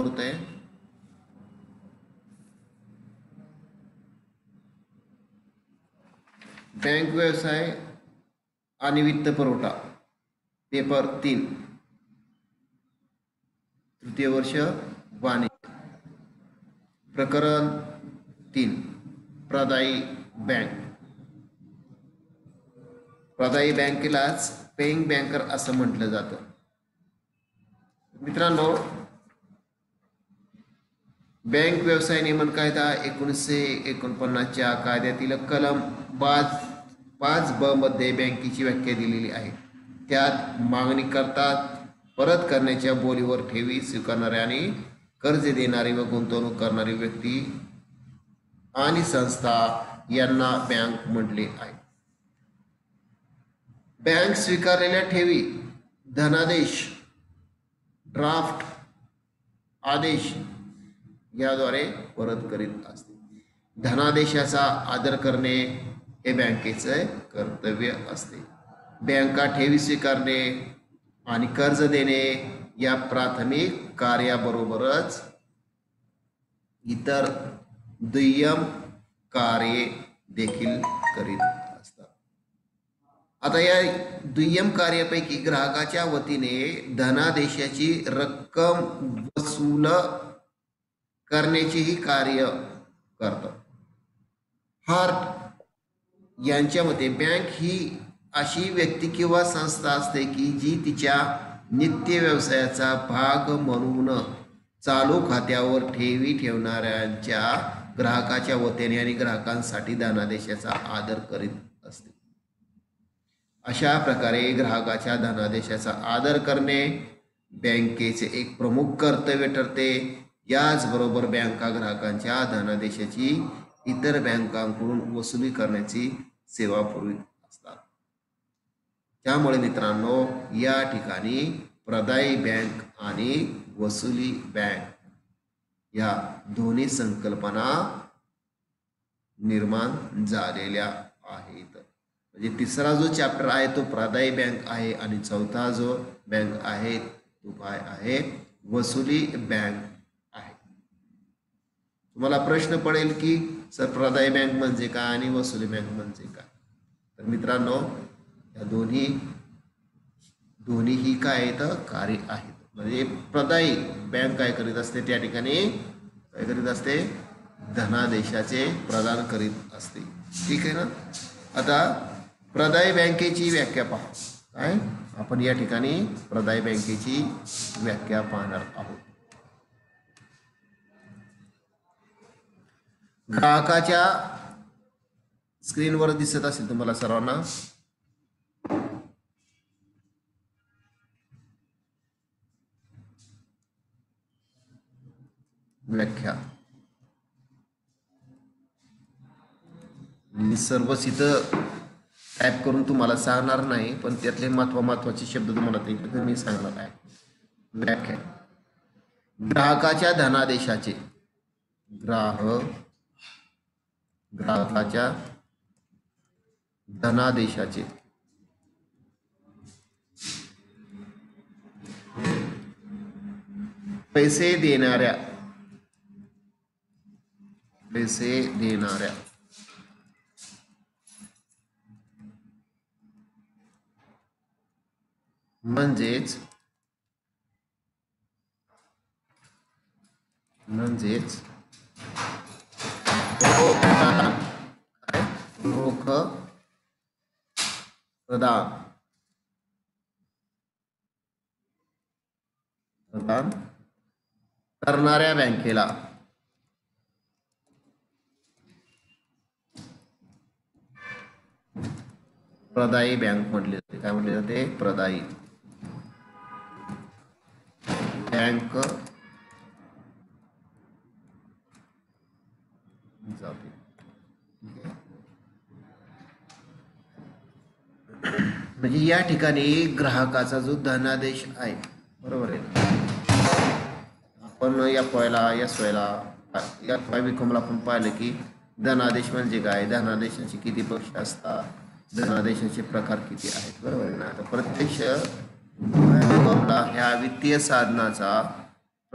रुपये, बँक व्यवसाय आणि वित्त पुरवठा पेपर 3 तृतीय वर्ष वाणिज्य प्रकरण 3 प्रदायी बँक. प्रदायी बँकेलाच पेइंग बँकर असं म्हटलं जातं. मित्रांनो, बँक व्यवसाय नियमन कायदा 1949च्या कायद्यातील कलम 5ब मध्ये बँकेची व्याख्या दिलेली आहे. त्यात मागणी करतात परत करण्याच्या बोलीवर ठेवी स्वीकारणारे आणि कर्ज देणारी व गुंतवणूक करणारी व्यक्ती आणि संस्था यांना बँक म्हटले आहे. बँक स्वीकारलेल्या ठेवी धनादेश, ड्राफ्ट, आदेश याद्वारे परत करीत असते. धनादेशाचा आदर करणे हे बँकेचे कर्तव्य असते. बँका ठेवी स्वीकारणे आणि कर्ज देणे या प्राथमिक कार्याबरोबरच इतर दुय्यम कार्ये देखील करीत असतात. आता या दुय्यम कार्यापैकी ग्राहकाच्या वतीने धनादेशाची रक्कम वसूल करण्याचेही कार्य करतात. हार्ट यांच्या मते बँक ही अशी व्यक्ती किंवा संस्था असते की जी तिच्या नित्य व्यवसायाचा भाग म्हणून चालू खात्यावर ठेवी ठेवणाऱ्यांच्या ग्राहकाच्या वतीने आणि ग्राहकांसाठी धनादेशाचा आदर करीत असते. अशा प्रकारे ग्राहकाच्या धनादेशाचा आदर करणे बँकेचे एक प्रमुख कर्तव्य ठरते. याचबरोबर बँका ग्राहकांच्या धनादेशाची इतर बँकांकडून वसुली करण्याची सेवा पुरवित असतात. त्यामुळे मित्रांनो, या ठिकाणी प्रदायी बँक आणि वसुली बँक या दोन्ही संकल्पना निर्माण झालेल्या आहेत. म्हणजे तिसरा जो चॅप्टर आहे तो प्रदायी बँक आहे आणि चौथा जो बँक आहे तो काय आहे, वसुली बँक आहे. तुम्हाला प्रश्न पडेल की सर प्रदायी बँक म्हणजे काय आणि वसुली बँक म्हणजे काय. तर मित्रांनो, या दोन्हीही काय आहेत, कार्य आहेत. म्हणजे प्रदायी बँक काय करीत असते, त्या ठिकाणी काय करीत असते, धनादेशाचे प्रदान करीत असते. ठीक आहे ना. आता प्रदायी बँकेची व्याख्या पहा. काय आपण या ठिकाणी प्रदायी बँकेची व्याख्या पाहणार आहोत. ग्राहकाच्या स्क्रीनवर दिसत असेल तुम्हाला सर्वांना. व्याख्या मी सर्वच इथं टाईप करून तुम्हाला सांगणार नाही, पण त्यातले महत्वाचे शब्द तुम्हाला मी सांगणार आहे. व्याख्या: ग्राहकाच्या धनादेशाचे ग्राहकाच्या धनादेशाचे पैसे देणाऱ्या म्हणजेच रोख प्रदान करणाऱ्या बँकेला प्रदायी बँक म्हटले जाते. काय म्हटले जाते, प्रदायी बँक जाते. म्हणजे या ठिकाणी ग्राहकाचा जो धनादेश आहे, बरोबर आहे. आपण या विक्रमला आपण पाहिलं की धनादेश म्हणजे काय, धनादेशाचे किती पक्ष असतात, धनादेशाचे प्रकार किती आहेत, बरोबर आहे ना. तर प्रत्यक्ष ह्या वित्तीय साधनाचा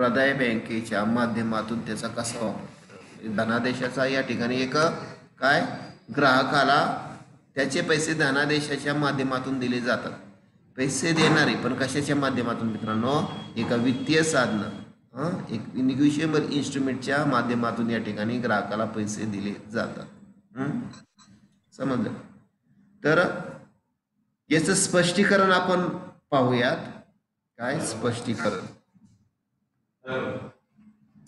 प्रदाय बँकेच्या माध्यमातून त्याचा कसा वापर, धनादेशाचा या ठिकाणी एक काय ग्राहकाला त्याचे पैसे धनादेशाच्या माध्यमातून दिले जातात. पैसे देणारे पण कशाच्या माध्यमातून मित्रांनो, एका वित्तीय साधन एक निगोशिएबल इन्स्ट्रुमेंटच्या माध्यमातून या ठिकाणी ग्राहकाला पैसे दिले जातात. समजलं. तर याचं स्पष्टीकरण आपण पाहूयात. काय स्पष्टीकरण,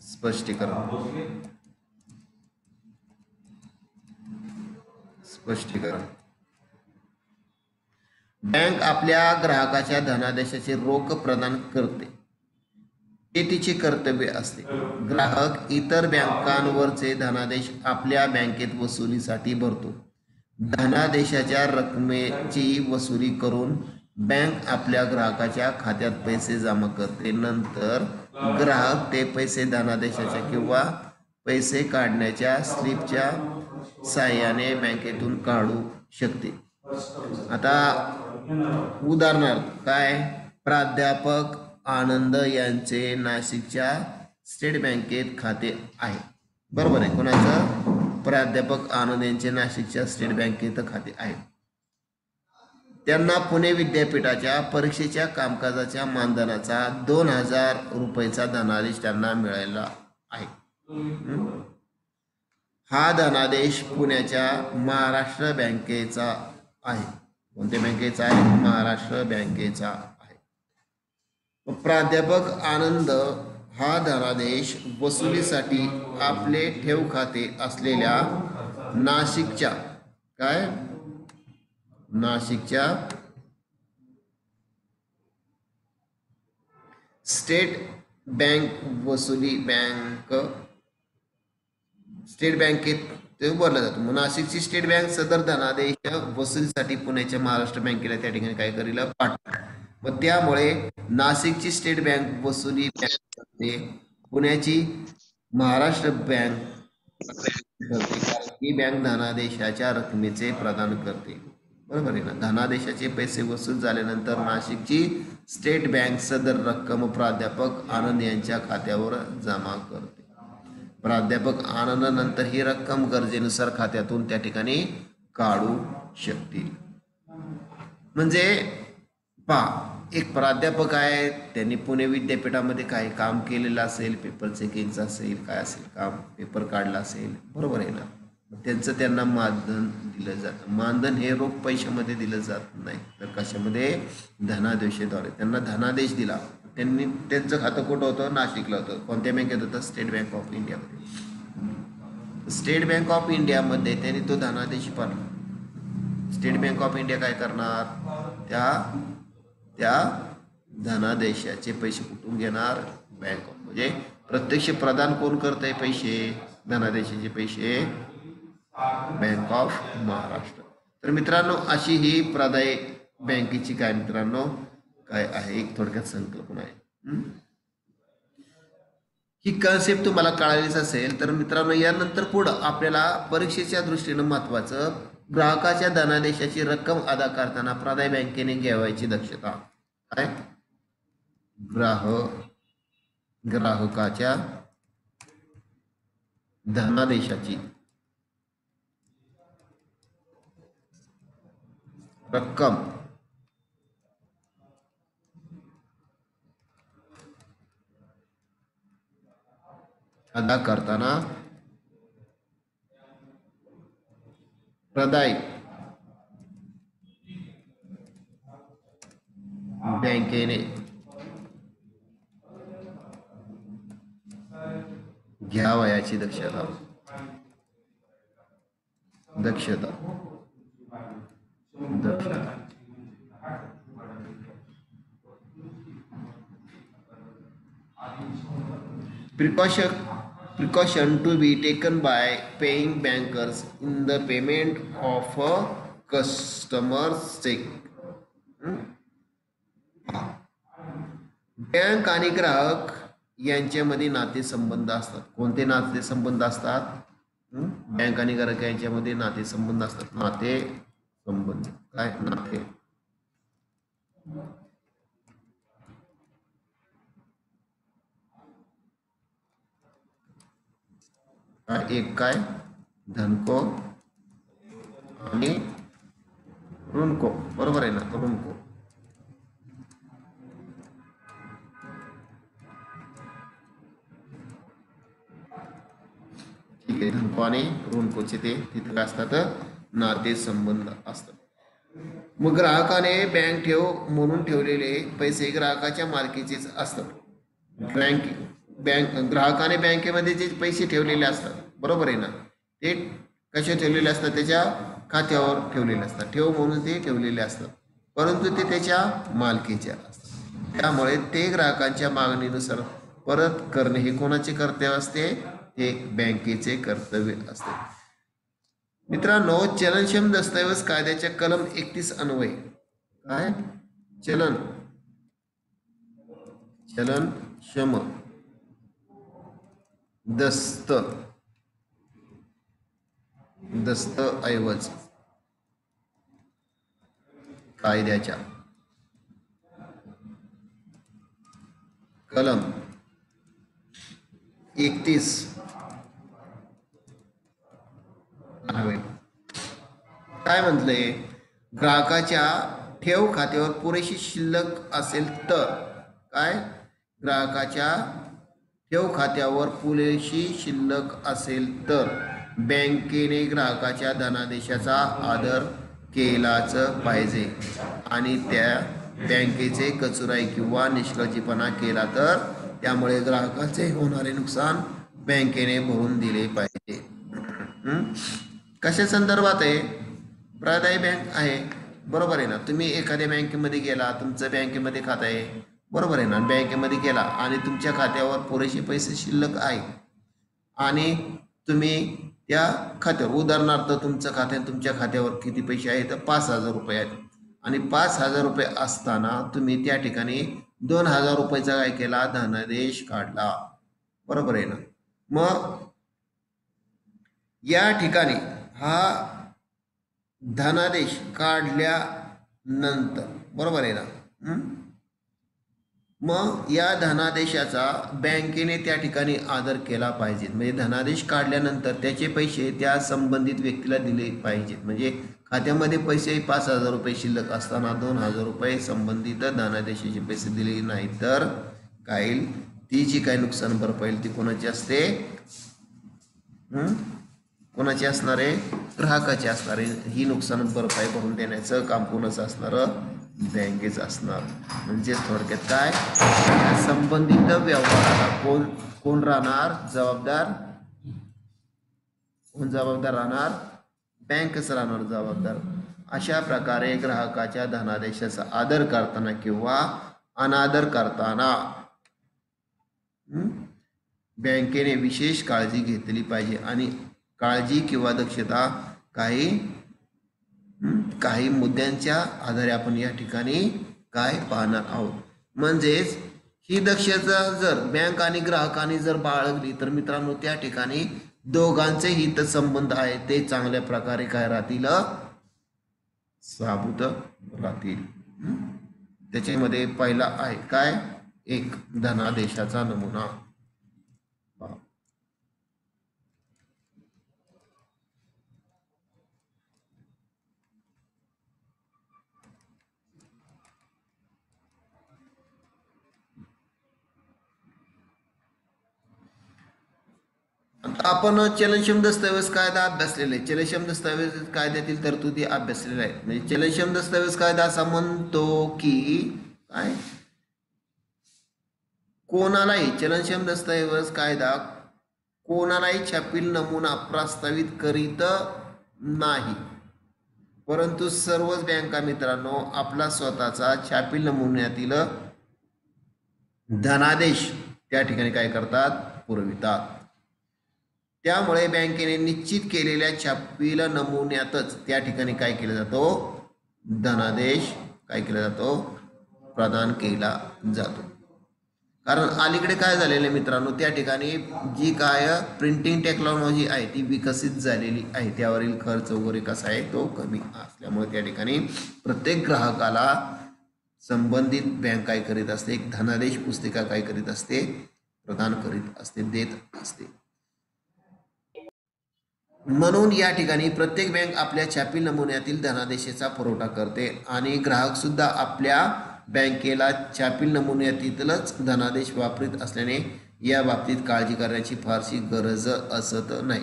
स्पष्टीकरण बँक आपल्या ग्राहकाच्या धनादेशाचे रोख प्रदान करते, हे तिचे कर्तव्य असते. ग्राहक इतर बँकांवरचे धनादेश आपल्या बँकेत वसुलीसाठी भरतो. धनादेशाच्या रकमेची वसुली करून बँक आपल्या ग्राहकाच्या खात्यात पैसे जमा करते. नंतर ग्राहक ते पैसे धनादेशाच्या किंवा पैसे काढण्याच्या स्लिपच्या साहाय्याने बँकेतून काढू शकते. आता उदाहरणार्थ काय, प्राध्यापक आनंद यांचे नाशिकच्या स्टेट बँकेत खाते आहे. बरोबर आहे. कोणाचं? प्राध्यापक आनंद यांचे नाशिकच्या स्टेट बँकेत खाते आहे. त्यांना पुणे विद्यापीठाच्या परीक्षेच्या कामकाजाच्या मानधनाचा 2000 रुपयाचा धनादेश त्यांना मिळाला आहे. हा धनादेश पुण्याच्या महाराष्ट्र बँकेचा आहे. कोणत्या बँकेचा आहे? महाराष्ट्र बँकेचा आहे. प्राध्यापक आनंद हा धनादेश वसुलीसाठी आपले ठेव खाते असलेल्या नाशिकच्या काय नाशिकच्या स्टेट बँकेत ते बोलला जातो. मग नाशिकची स्टेट बँक सदर धनादेश वसुलीसाठी पुण्याच्या महाराष्ट्र बँकेला त्या ठिकाणी काय करील? पाठवा. मग त्यामुळे नाशिकची स्टेट बँक वसुली बँक करते, पुण्याची महाराष्ट्र बँक ही बँक धनादेशाच्या रकमेचे प्रदान करते. बरोबर आहे ना. धनादेशाचे पैसे वसूल झाल्यानंतर नाशिकची स्टेट बँक सदर रक्कम प्राध्यापक आनंद यांच्या खात्यावर जमा करते. प्राध्यापक आनंद नंतर ही रक्कम गरजेनुसार खात्यातून त्या ठिकाणी काढू शकतील. म्हणजे पहा, एक प्राध्यापक आहे, त्यांनी पुणे विद्यापीठामध्ये काही काम केलेलं असेल, पेपर चेकिंगचं असेल, काय असेल काम, पेपर काढला असेल. बरोबर आहे ना. त्यांचं त्यांना मानधन दिलं जातं. मानधन हे रोख पैशामध्ये दिलं जात नाही, तर कशामध्ये? धनादेशाद्वारे. त्यांना धनादेश दिला, त्यांनी त्यांचं खातं कुठं होतं? नाशिकला होतं. कोणत्या बँकेत होतं? स्टेट बँक ऑफ इंडियामध्ये. स्टेट बँक ऑफ इंडियामध्ये त्यांनी तो धनादेश पाठवला. स्टेट बँक ऑफ इंडिया काय करणार? त्या धनादेशाचे पैसे कुठून घेणार? बँक ऑफ, म्हणजे प्रत्यक्ष प्रदान कोण करतंय पैसे? धनादेशाचे पैसे बँक ऑफ महाराष्ट्र. तर मित्रांनो, अशी ही प्रदाय बँकेची काय मित्रांनो काय आहे, एक थोडक्यात संकल्पना आहे. ही कन्सेप्ट तुम्हाला कळालीच असेल. तर मित्रांनो, यानंतर पुढं आपल्याला परीक्षेच्या दृष्टीनं महत्वाचं, ग्राहकाच्या धनादेशाची रक्कम अदा करताना प्रदाय बँकेने घ्यावयाची दक्षता. काय? ग्राहकाच्या धनादेशाची रक्कम अदा करताना प्रदाय बँकेने घ्यावयाची दक्षता. Precaution to be taken by paying bankers in the payment of a customer's check. Bank आणि ग्राहक यांच्यामध्ये नातेसंबंध असतात. कोणते नातेसंबंध असतात? बँक आणि ग्राहक यांच्यामध्ये नातेसंबंध असतात. नातेसंबंध काय? नाते एक काय धनको आणि ऋणको, बरोबर आहे ना, ऋणको. ठीक आहे, धनको आणि ऋणकोचे ते तिथे काय असतात, नाते संबंध असतात. मग ग्राहकाने बँक ठेव म्हणून ठेवलेले पैसे ग्राहकाच्या मालकीचेच असतात. बँक ग्राहकाने बँकेमध्ये जे पैसे ठेवलेले असतात, बरोबर आहे ना, ते कसे ठेवलेले असतात, त्याच्या खात्यावर ठेवलेले असतात, ठेव म्हणून ते ठेवलेले असतात, परंतु ते त्याच्या मालकीचे असतात. त्यामुळे ते ग्राहकांच्या मागणीनुसार परत करणे हे कोणाचे कर्तव्य असते, हे बँकेचे कर्तव्य असते. मित्रांनो, चलनक्षम दस्तऐवज कायद्याच्या कलम 31 अन्वये काय चलनक्षम दस्तऐवज कायद्याच्या कलम 31 अन्वये काय म्हटलंय, ग्राहकाच्या ठेव खात्यावर पुरेशी शिल्लक असेल तर काय, ग्राहकाच्या ठेव खात्यावर पुरेशी शिल्लक असेल तर बँकेने ग्राहकाच्या धनादेशाचा आदर केलाच पाहिजे आणि त्या बँकेचे कचुराई किंवा निष्काळजीपणा केला तर त्यामुळे ग्राहकाचे होणारे नुकसान बँकेने भरून दिले पाहिजे. कशा संदर्भात आहे, प्रदायी बँक आहे, बरोबर आहे ना. तुम्ही एखाद्या बँकेमध्ये गेला, तुमचं बँकेमध्ये खातं आहे, बरोबर आहे ना, बँकेमध्ये गेला आणि तुमच्या खात्यावर पुरेसे पैसे शिल्लक आहे आणि तुम्ही त्या खात्यावर, उदाहरणार्थ तुमच्या खात्यावर किती पैसे आहेत, तर 5,000 रुपये आहेत आणि 5,000 रुपये असताना तुम्ही त्या ठिकाणी 2,000 रुपयाचा काय केला, धनादेश काढला, बरोबर आहे ना. मग या ठिकाणी हा धनादेश काढल्यानंतर, बरोबर आहे ना, मग या धनादेशाचा बँकेने त्या ठिकाणी आदर केला पाहिजे. म्हणजे धनादेश काढल्यानंतर त्याचे पैसे त्या संबंधित व्यक्तीला दिले पाहिजेत. म्हणजे खात्यामध्ये पैसे 5,000 रुपये शिल्लक असताना 2,000 रुपये संबंधित धनादेशाचे पैसे दिले नाही तर काय, ती जी काही नुकसान भरपाई ती कोणाची असते, कोणाची असणार आहे, ग्राहकाची असणार आहे. ही नुकसान भरपाई भरून देण्याचं काम कोणाचं असणार, बँकेचं असणार. म्हणजे थोडक्यात काय, संबंधित व्यवहाराला कोण राहणार जबाबदार, कोण जबाबदार राहणार, बँकच राहणार जबाबदार. अशा प्रकारे ग्राहकाच्या धनादेशाचा आदर करताना किंवा अनादर करताना बँकेने विशेष काळजी घेतली पाहिजे आणि काळजी किंवा दक्षता काही मुद्द्यांच्या आधारे आपण या ठिकाणी काय पाहणार आहोत. म्हणजेच ही दक्षता जर बँक आणि ग्राहकांनी जर बाळगली तर मित्रांनो त्या ठिकाणी दोघांचे हित संबंध आहे ते चांगल्या प्रकारे काय राहतील, साबूत राहतील. त्याच्यामध्ये पहिला आहे काय, एक धनादेशाचा नमुना. आपण चलनक्षम दस्तऐवज कायदा अभ्यासलेला आहे. चलनक्षम दस्तऐवज कायद्यातील तरतुदी अभ्यासलेल्या आहेत. म्हणजे चलनक्षम दस्तऐवज कायदा असा म्हणतो की काय, कोणालाही चलनक्षम दस्तऐवज कायदा कोणालाही छापील नमुना प्रस्तावित करीत नाही, परंतु सर्वच बँका मित्रांनो आपला स्वतःचा छापील नमुन्यातील धनादेश त्या ठिकाणी काय करतात, पुरवितात. त्यामुळे बँकेने निश्चित केलेल्या छापील नमुन्यातच त्या ठिकाणी काय केला जातो, धनादेश काय केला जातो, प्रदान केला जातो. कारण अलीकडे काय झालेलं आहे मित्रांनो, त्या ठिकाणी जी काय प्रिंटिंग टेक्नॉलॉजी आहे ती विकसित झालेली आहे, त्यावरील खर्च वगैरे कसा आहे तो कमी असल्यामुळे त्या ठिकाणी प्रत्येक ग्राहकाला संबंधित बँक काय करीत असते, एक धनादेश पुस्तिका काय करीत असते, प्रदान करीत असते, देत असते. म्हणून या ठिकाणी प्रत्येक बँक आपल्या छापील नमुन्यातील धनादेशाचा पुरवठा करते आणि ग्राहक सुद्धा आपल्या बँकेला छापील नमुन्यातीलच धनादेश वापरीत असल्याने या बाबतीत काळजी करण्याची फारशी गरज असत नाही.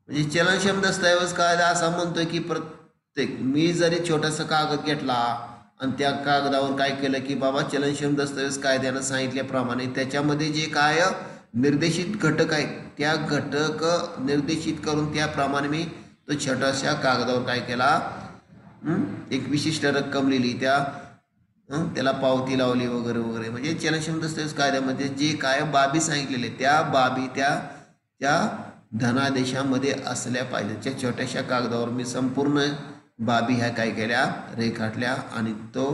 म्हणजे चलनक्षम दस्तऐवज कायदा असा म्हणतोय की प्रत्येक मी जरी छोटासा कागद घेतला आणि त्या कागदावर काय केलं की बाबा चलनक्षम दस्तऐवज कायद्यानं सांगितल्याप्रमाणे त्याच्यामध्ये जे काय निर्देशित घटक आहेत त्या घटक निर्देशित करून त्याप्रमाणे मी तो छोट्याशा कागदावर काय केला, एक विशिष्ट रक्कम लिहिली, त्याला पावती लावली वगैरे वगैरे. म्हणजे चलनक्षम दस्तऐवज कायद्यामध्ये जे काय बाबी सांगितलेले त्या बाबी त्या धनादेशामध्ये असल्या पाहिजे. त्या छोट्याशा कागदावर मी संपूर्ण बाबी ह्या काय केल्या, रेखाटल्या आणि तो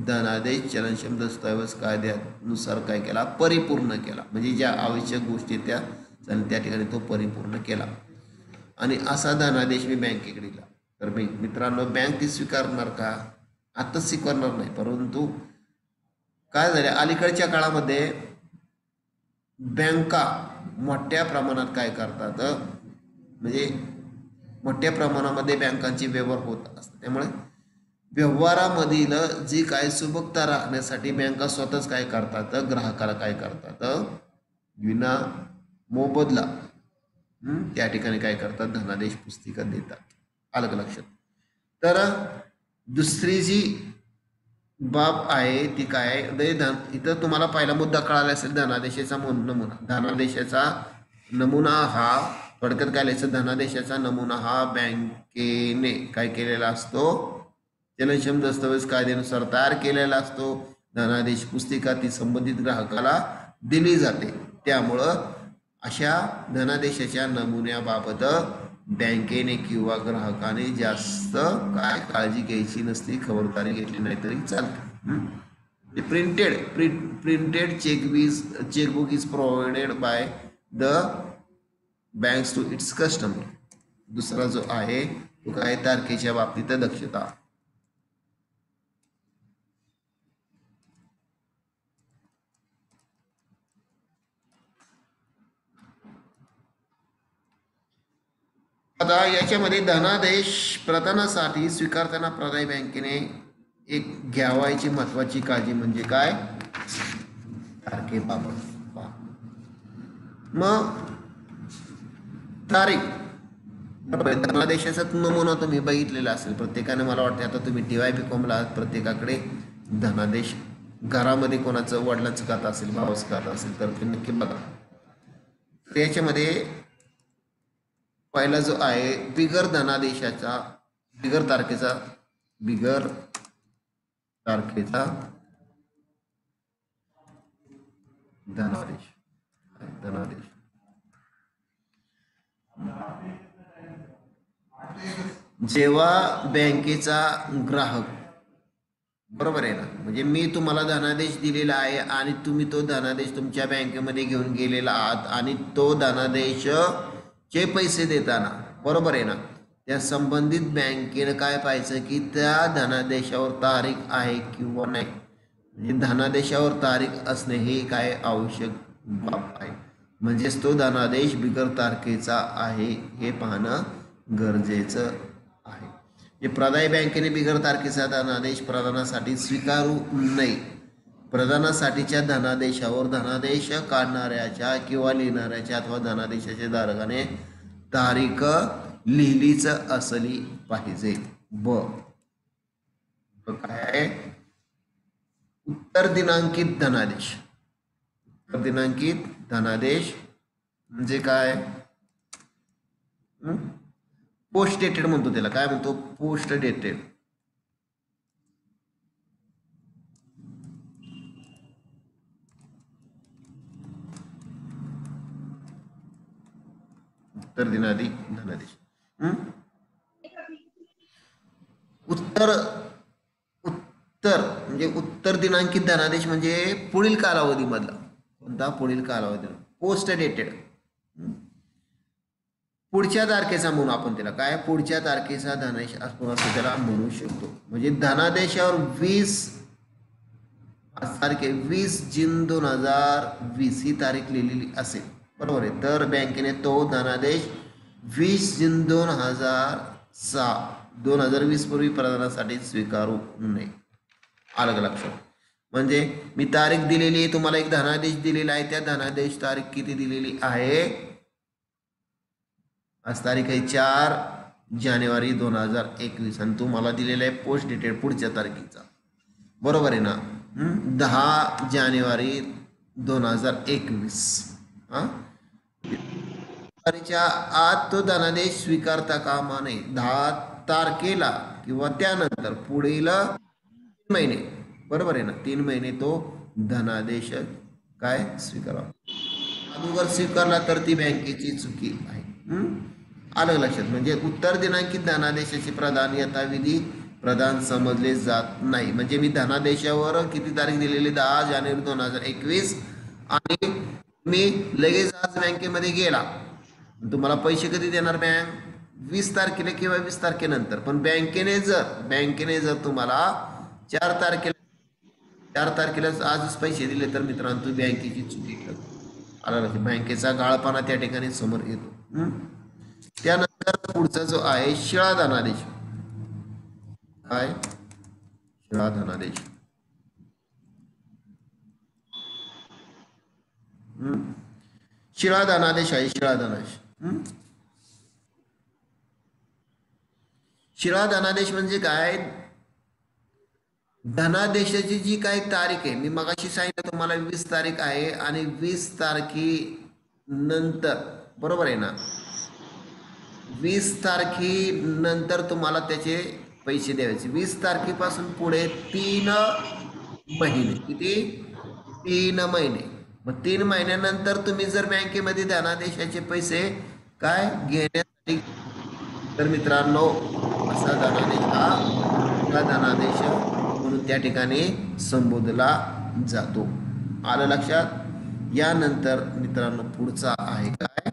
धनादेश चलनक्षम दस्तऐवज कायद्यानुसार काय केला, परिपूर्ण केला. म्हणजे ज्या आवश्यक गोष्टी त्या ठिकाणी तो परिपूर्ण केला आणि असा धनादेश मी बँकेकडे दिला. तर मित्रांनो बँक ती स्वीकारणार का? आताच स्वीकारणार नाही, परंतु काय झाले अलीकडच्या काळामध्ये बँका मोठ्या प्रमाणात काय करतात, म्हणजे मोठ्या प्रमाणामध्ये बँकांची व्यवहार होत असतात. त्यामुळे व्यवहारामधील जी काय सुबकता राखण्यासाठी बँका स्वतःच काय करतात, ग्राहकाला काय करतात, विना मोबदला त्या ठिकाणी काय करतात, धनादेश पुस्तिका देतात. आलं का लक्षात? तर दुसरी जी बाब आहे ती काय, इथं तुम्हाला पहिला मुद्दा कळाला असेल, धनादेशाचा नमुना. धनादेशाचा नमुना हा थोडक्यात काय लिहायचं, धनादेशाचा नमुना हा बँकेने काय केलेला असतो, चलनक्षम दस्तऐवज कायद्यानुसार तयार केलेला असतो. धनादेश पुस्तिका ती संबंधित ग्राहकाला दिली जाते. त्यामुळं अशा धनादेशाच्या नमुन्याबाबत बँकेने किंवा ग्राहकाने जास्त काय काळजी घ्यायची नसती, खबरदारी घेतली नाही तरी चालते. Printed chequebook is provided by the banks to its customer. दुसरा जो आहे तो काय, तारखेच्या बाबतीत दक्षता. आता याच्यामध्ये धनादेश प्रदानासाठी स्वीकारताना प्रदाय बँकेने एक घ्यावायची महत्वाची काळजी म्हणजे काय, तारखेबाबत. मग तारीख, धनादेशाचा नमुना तुम्ही बघितलेला असेल प्रत्येकाने, मला वाटतं आता तुम्ही DYBCom ला प्रत्येकाकडे धनादेश घरामध्ये कोणाचं वडिलांचं खातं असेल, भावाचं खातं असेल तर ते नक्की बघा. त्याच्यामध्ये पहिला जो आहे बिगर धनादेशाचा, बिगर तारखेचा धनादेश. जेव्हा बँकेचा ग्राहक, बरोबर आहे ना, म्हणजे मी तुम्हाला धनादेश दिलेला आहे आणि तुम्ही तो धनादेश तुमच्या बँकेमध्ये घेऊन गेलेला आहात आणि तो धनादेश चे पैसे देताना, बरोबर आहे ना, त्या संबंधित बँकेनं काय पाहायचं की त्या धनादेशावर तारीख आहे किंवा नाही. म्हणजे धनादेशावर तारीख असणे हे काय आवश्यक बाब आहे. म्हणजेच तो धनादेश बिगर तारखेचा आहे हे पाहणं गरजेचं आहे. जे प्रदाय बँकेने बिगर तारखेचा धनादेश प्रदानासाठी स्वीकारू नये. प्रदानासाठीच्या धनादेशावर धनादेश काढणाऱ्याच्या किंवा लिहिणाऱ्याच्या अथवा धनादेशाच्या धारकाने तारीख लिहिलीच असली पाहिजे. काय, उत्तर दिनांकित धनादेश. उत्तर दिनांकित धनादेश म्हणजे काय, पोस्ट डेटेड म्हणतो त्याला. काय म्हणतो, पोस्ट डेटेड. उत्तर दिनादी धनादेश. उत्तर म्हणजे उत्तर दिनांकित धनादेश म्हणजे पुढील कालावधी मधला. कोणता, पुढील कालावधी. पोस्ट डेटेड, पुढच्या तारखेचा म्हणून आपण त्याला काय, पुढच्या तारखेचा धनादेश आपण त्याला म्हणू शकतो. म्हणजे धनादेशावर 20 जून 2020 ही तारीख लिहिलेली असेल, बरोबर आहे, तर बँकेने तो धनादेश 20 जून 2006 2020 पूर्वी प्रदानासाठी स्वीकारू नये. अलग लक्षात. म्हणजे मी तारीख दिलेली आहे, तुम्हाला एक धनादेश दिलेला आहे, त्या धनादेश तारीख किती दिलेली आहे? आज तारीख आहे 4 जानेवारी 2021 आणि तुम्हाला दिलेला आहे पोस्ट डेटेड पुढच्या तारखेचा. बरोबर आहे ना? 10 जानेवारी 2021. हा, तारखेच्या आत तो धनादेश स्वीकारता कामा नये. 10 तारखेला किंवा त्यानंतर पुढील 3 महिने, बरोबर आहे ना, 3 महिने तो धनादेश काय स्वीकारावा. अगोदर स्वीकारला तर ती बँकेची चुकी आहे. अलग लक्षात. म्हणजे उत्तर दिनांकित धनादेशाचे प्रदान यथाविधी प्रदान समजले जात नाही. म्हणजे मी धनादेशावर किती तारीख दिलेली? 10 जानेवारी 2021 आणि मी लगेच आज बँकेमध्ये गेला, तुम्हाला पैसे कधी देणार बँक? 20 तारखेला किंवा 20 तारखेनंतर. पण बँकेने जर तुम्हाला 4 तारखेलाच आजच पैसे दिले तर मित्रांनो तुम्ही बँकेची चुकी करता. आलं, बँकेचा गाळपणा त्या ठिकाणी समोर येतो. त्यानंतर पुढचा जो आहे शिळा धनादेश. काय शिळा धनादेश? शिळा धनादेश आहे. शिळा धनादेश. शिळा धनादेश म्हणजे काय? धनादेशाची जी काही तारीख आहे, मी मगाशी सांगितलं तुम्हाला 20 तारीख आहे आणि 20 तारखेनंतर, बरोबर आहे ना, 20 तारखेनंतर तुम्हाला त्याचे पैसे द्यायचे. 20 तारखेपासून पुढे 3 महिने. किती? 3 महिने. मग 3 महिन्यानंतर तुम्ही जर बँकेमध्ये धनादेशाचे पैसे काय घेण्यासाठी, तर मित्रांनो असा धनादेश हा धनादेश म्हणून त्या ठिकाणी संबोधला जातो. आलं लक्षात? यानंतर मित्रांनो पुढचा आहे काय?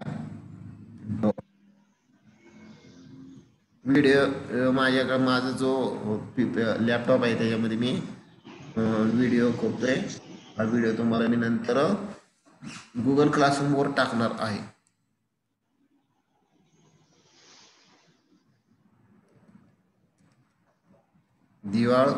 व्हिडिओ माझ्याकडे, माझा जो लॅपटॉप आहे त्याच्यामध्ये मी व्हिडिओ करतोय. हा व्हिडिओ तुम्हाला मी नंतर गुगल क्लासरूमवर टाकणार आहे. दिवाळ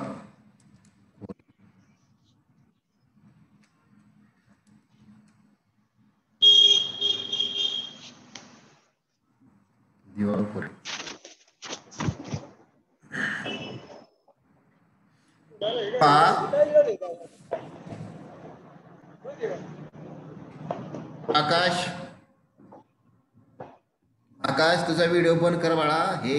दिवाळखोरी. आकाश, आकाश तुझा व्हिडिओ बंद कर बाळा. हे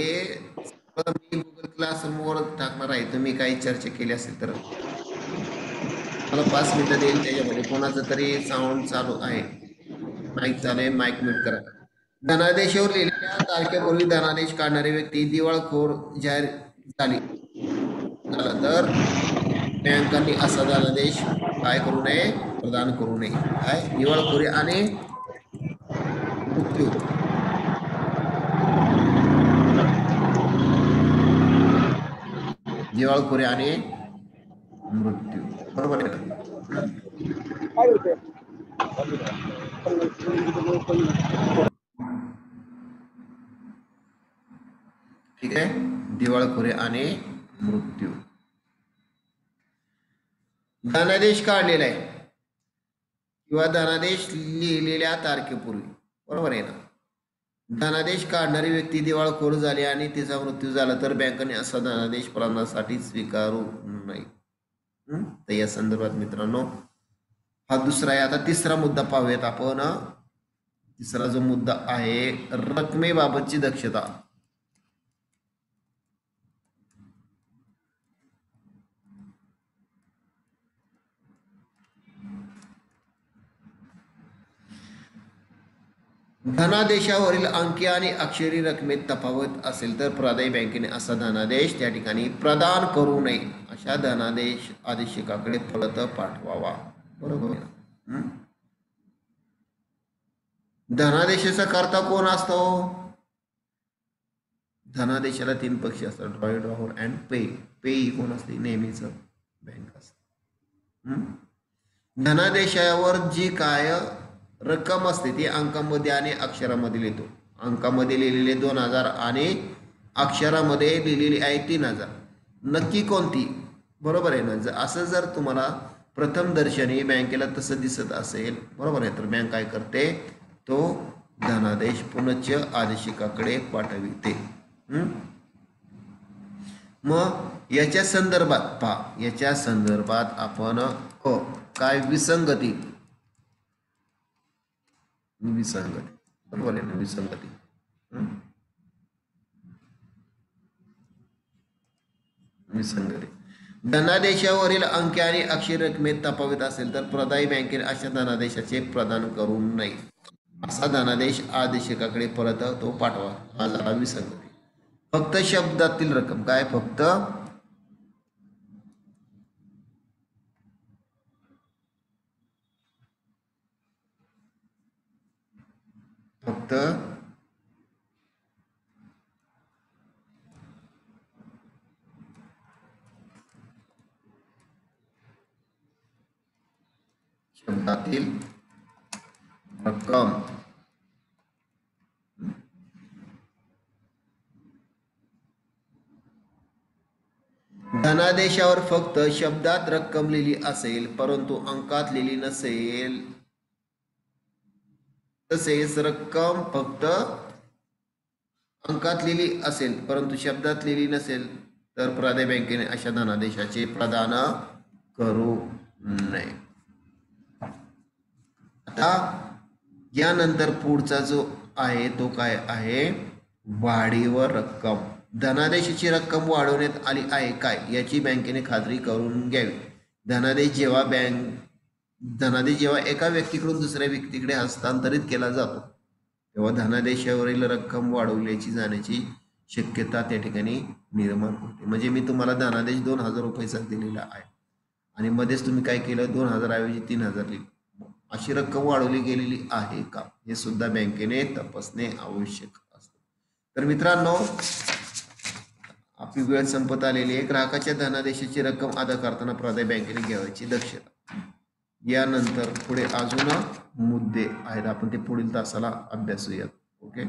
मी गुगल क्लासरूमवर टाकणार आहे. तुम्ही काही चर्चा केली असेल तर मला 5 मिनिटं देईल. त्याच्यामध्ये कोणाचं तरी साऊंड चालू आहे, माईक चालू आहे, माईक म्यूट करा. धनादेशावर लिहिलेल्या तारखेपूर्वी धनादेश काढणारी व्यक्ती दिवाळखोर जाहीर झाली तर बँकांनी असा धनादेश काय करू नये? प्रदान करू नये. काय? दिवाळखोरी आणि मृत्यू. दिवाळखोरी आणि मृत्यू, बरोबर आहे. ठीक आहे. दिवाळखोरी आणि मृत्यू. धनादेश काढलेला आहे किंवा धनादेश लिहिलेल्या तारखेपूर्वी, बरोबर आहे ना, धनादेश काढणारी व्यक्ती दिवाळखोर झाली आणि तिचा मृत्यू झाला तर बँकेने असा धनादेश प्रदानासाठी स्वीकारू नये. तर या संदर्भात मित्रांनो हा दुसरा आहे. आता तिसरा मुद्दा पाहूयात आपण. तिसरा जो मुद्दा आहे रकमेबाबतची दक्षता. धनादेशावरील अंकी आणि अक्षरी रकमेत तफावत असेल तर प्रदायी बँकेने असा धनादेश त्या ठिकाणी प्रदान करू नये. अशा धनादेश आदेशिकाकडे परत पाठवावा. बरोबर. धनादेशाचा करता कोण असतो? धनादेशाला 3 पक्ष असतात, ड्रॉवर अँड पे. पे ही कोण असते? नेहमीच बँक असते. धनादेशावर जी काय रक्कम असते ती अंकामध्ये आणि अक्षरामध्ये लिहितो अंकामध्ये लिहिलेले 2000 आणि अक्षरामध्ये लिहिलेली आहे 3000. नक्की कोणती? बरोबर आहे ना. असं जर तुम्हाला प्रथम दर्शनी बँकेला तसं दिसत असेल, बरोबर आहे, तर बँक काय करते, तो धनादेश पुनश्च आदेशिकाकडे पाठविते. मग याच्या संदर्भात पहा, याच्या संदर्भात आपण काय विसंगती बरोबर आहे ना, विसंगती. धनादेशावरील अंकी आणि अक्षर रकमेत तफावत असेल तर प्रदायी बँकेने अशा धनादेशाचे प्रदान करू नये. असा धनादेश आदेशिकाकडे परत तो पाठवा. हा झाला विसंगती. फक्त शब्दातील रक्कम काय, फक्त शब्दातील रक्कम धनादेशावर फक्त शब्दात रक्कम लिहिली असेल परंतु अंकात लिहिली नसेल, तसेच रक्कम फक्त अंकात लिहिली असेल परंतु शब्दात लिहिली नसेल तर प्रदाय बँकेने अशा धनादेशाचे प्रदान करू नये. आता यानंतर पुढचा जो आहे तो काय आहे, वाढीवर रक्कम. धनादेशाची रक्कम वाढवण्यात आली आहे काय याची बँकेने खात्री करून घ्यावी. धनादेश जेव्हा एका व्यक्तीकडून दुसऱ्या व्यक्तीकडे हस्तांतरित केला जातो तेव्हा धनादेशावरील रक्कम वाढवल्याची जाण्याची शक्यता त्या ठिकाणी निर्माण होते. म्हणजे मी तुम्हाला धनादेश 2000 रुपयाचा दिलेला आहे आणि मध्येच तुम्ही काय केलं, 2000 ऐवजी 3000 लिहिलं. अशी रक्कम वाढवली गेलेली आहे का हे सुद्धा बँकेने तपासणे आवश्यक असते. तर मित्रांनो, आपली वेळ संपत आलेली आहे. ग्राहकाच्या धनादेशाची रक्कम अदा करताना प्रदाय बँकेने घ्यावयाची दक्षता. यानंतर पुढे अजून मुद्दे आहेत, आपण ते पुढील तासाला अभ्यासूयात. ओके.